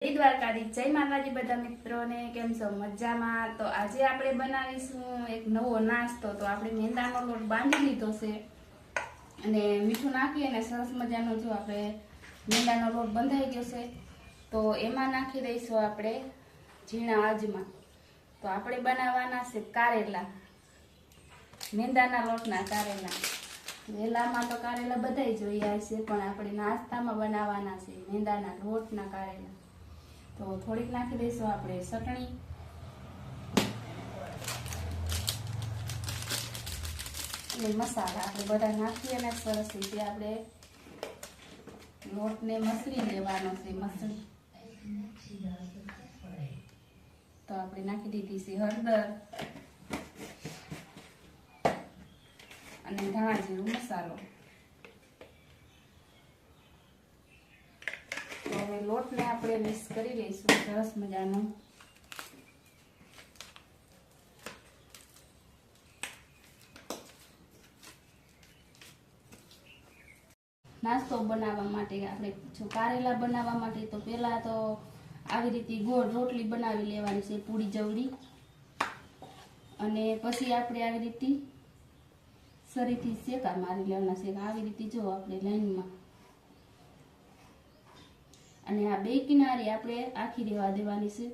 જય દ્વારકાધીશ, જય માતાજી બધા મિત્રોને. કેમ છો? મજામાં? તો આજે આપણે બનાવીશું એક નવો નાસ્તો. તો આપણે મેંદાનો લોટ બાંધી લીધો છે અને મીઠું નાખી અને સરસ મજાનો જો આપણે મેંદાનો લોટ બંધાઈ ગયો છે. તો એમાં નાખી દઈશું આપણે ઝીણા અજમા. તો આપણે બનાવવાના છે કારેલા, મેંદાના લોટના કારેલા. વેલામાં તો કારેલા બધાય જોયા છે, પણ આપણે નાસ્તામાં બનાવવાના છે મેંદાના લોટના કારેલા. તો થોડીક નાખી દઈશું આપણે ચટણી અને મસાલા. આપણે બધા નાખી અને સરસ રીતે આપણે લોટને મસળી લેવાનો છે. મસળી તો આપણે નાખી દીધી છે હળદર અને ધાણા જીરું મસાલો. તો હવે લોટને આપણે મિક્સ કરી લઈશું સરસ મજાનો. નાસ્તો બનાવવા માટે આપણે જો કારેલા બનાવવા માટે તો પહેલા તો આવી રીતે ગોળ રોટલી બનાવી લેવાની છે, પૂરી જવડી. અને પછી આપણે આવી રીતે સરીથી શેકા મારી લેવાના છે. આવી રીતે જો આપણે લાઈનમાં, અને આ બે કિનારી આપણે આખી રેવા દેવાની છે.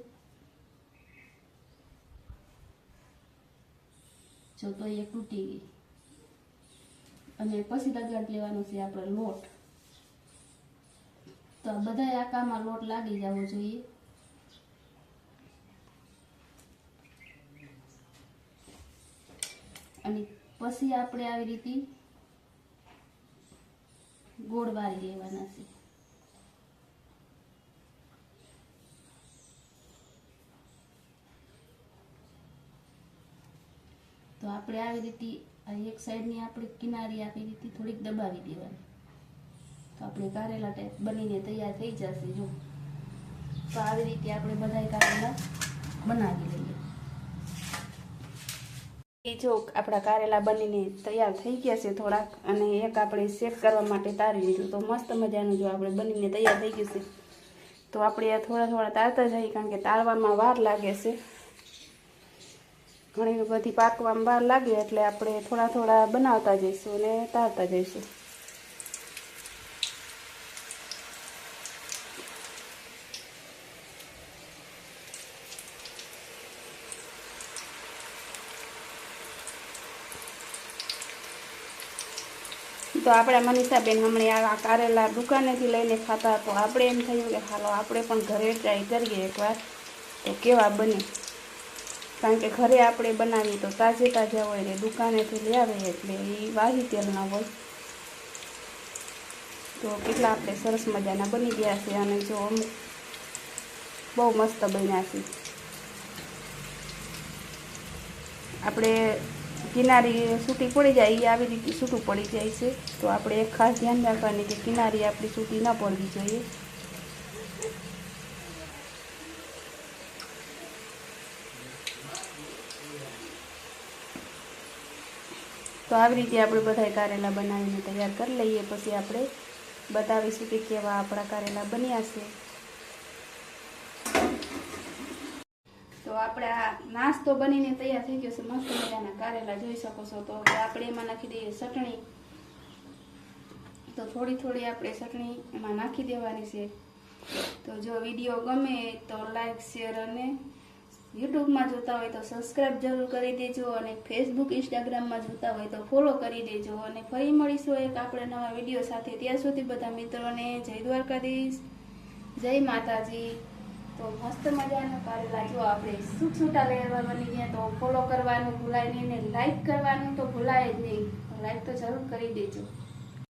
જો તો એ તૂટી ગઈ. અને પછી લગાડી લેવાનો છે આપણે લોટ. તો બધા આકામાં લોટ લાગી જવો જોઈએ. અને પછી આપણે આવી રીતે ગોળ વાળી લેવાના છે. તો આપણે આવી રીતે એક સાઈડની આપણે કિનારી આવી રીતે થોડીક દબાવી દેવાની. તો આપણે કારેલા ટાઈપ બનીને તૈયાર થઈ જશે. જો તો આવી રીતે આપણે બધા કારેલા બનાવી લઈએ. એ જો આપણા કારેલા બનીને તૈયાર થઈ ગયા છે થોડાક, અને એક આપણે શેક કરવા માટે તારી લીધું. તો મસ્ત મજાનું જો આપણે બનીને તૈયાર થઈ ગયું છે. તો આપણે થોડા થોડા તારતા જઈએ, કારણ કે તારવામાં વાર લાગે છે. ઘણી બધી પાકવામાં વાર લાગે, એટલે આપણે થોડા થોડા બનાવતા જઈશું અને તારતા જઈશું. તો આપણા મનીષાબેન હમણાં આ કારેલા દુકાનેથી લઈને ખાતા. તો આપણે એમ થયું કે હાલો આપણે પણ ઘરે ટ્રાય કરીએ એકવાર, તો કેવા બને. કારણ કે ઘરે આપણે બનાવીએ તો તાજે તાજા હોય ને દુકાનેથી લઈ આવીએ એટલે એ વાહી તેલના હોય. તો કેટલા આપણે સરસ મજાના બની ગયા છે. અને જો અમુક બહુ મસ્ત બન્યા છે. આપણે કિનારી સૂટી પડી જાય એ આવી રીતે સૂટું પડી જાય છે. તો આપણે એક ખાસ ધ્યાન રાખવાની કે કિનારી આપણી સૂટી ન પડવી જોઈએ. તો આવી રીતે આપણે બધા કારેલા બનાવીને તૈયાર કરી લઈએ. પછી આપણે બતાવીશું કે કેવા આપણા કારેલા બન્યા છે. તો આપણે આ નાસ્તો બનીને તૈયાર થઈ ગયો છે. મસ્ત મજાના કારેલા જોઈ શકો છો. તો આપણે એમાં નાખી દઈએ ચટણી. તો થોડી થોડી આપણે ચટણી એમાં નાખી દેવાની છે. તો જો વિડીયો ગમે તો લાઈક, શેર અને યુટ્યુબમાં જોતા હોય તો સબસ્ક્રાઈબ જરૂર કરી દેજો. અને ફેસબુક, ઇન્સ્ટાગ્રામમાં જોતા હોય તો ફોલો કરી દેજો. અને ફરી મળીશું એક આપણે નવા વિડીયો સાથે. ત્યાં સુધી બધા મિત્રોને જય દ્વારકાધીશ, જય માતાજી. તો મસ્ત મજાનો કારેલા જો આપણે છૂટા લેવા બની ગયા. તો ફોલો કરવાનું ભૂલાય નહીં, ને લાઈક કરવાનું તો ભૂલાય જ નહીં. લાઈક તો જરૂર કરી દેજો.